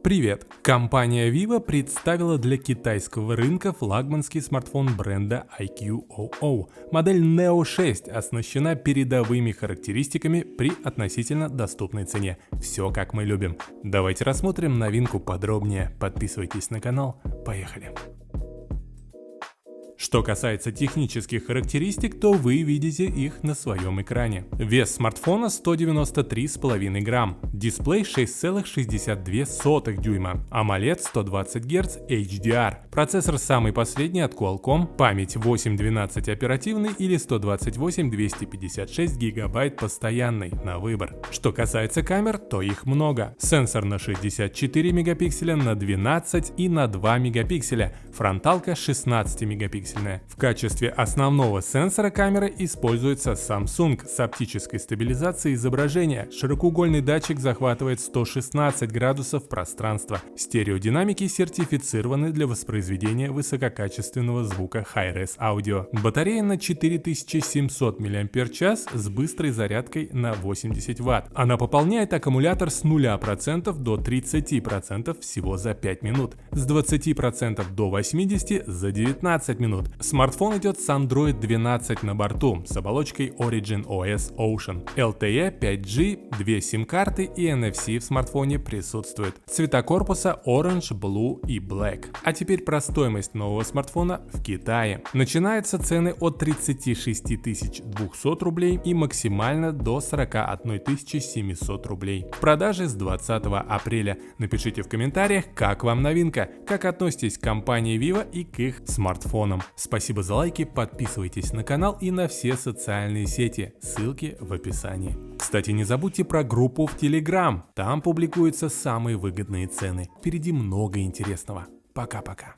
Привет! Компания Vivo представила для китайского рынка флагманский смартфон бренда iQOO. Модель Neo 6 оснащена передовыми характеристиками при относительно доступной цене. Все как мы любим. Давайте рассмотрим новинку подробнее. Подписывайтесь на канал. Поехали! Что касается технических характеристик, то вы видите их на своем экране. Вес смартфона 193,5 грамм, дисплей 6,62 дюйма, AMOLED 120 Гц HDR, процессор самый последний от Qualcomm, память 8/12 оперативный или 128/256 гигабайт постоянный на выбор. Что касается камер, то их много. Сенсор на 64 мегапикселя, на 12 и на 2 мегапикселя, фронталка 16 мегапикселей. В качестве основного сенсора камеры используется Samsung с оптической стабилизацией изображения. Широкоугольный датчик захватывает 116 градусов пространства. Стереодинамики сертифицированы для воспроизведения высококачественного звука Hi-Res Audio. Батарея на 4700 мАч с быстрой зарядкой на 80 Вт. Она пополняет аккумулятор с 0% до 30% всего за 5 минут, с 20% до 80% за 19 минут. Смартфон идет с Android 12 на борту, с оболочкой Origin OS Ocean. LTE, 5G, 2 сим-карты и NFC в смартфоне присутствуют. Цвета корпуса Orange, Blue и Black. А теперь про стоимость нового смартфона в Китае. Начинаются цены от 36 200 рублей и максимально до 41 700 рублей. В продаже с 20 апреля. Напишите в комментариях, как вам новинка, как относитесь к компании Vivo и к их смартфонам. Спасибо за лайки, подписывайтесь на канал и на все социальные сети, ссылки в описании. Кстати, не забудьте про группу в Telegram, там публикуются самые выгодные цены. Впереди много интересного. Пока-пока.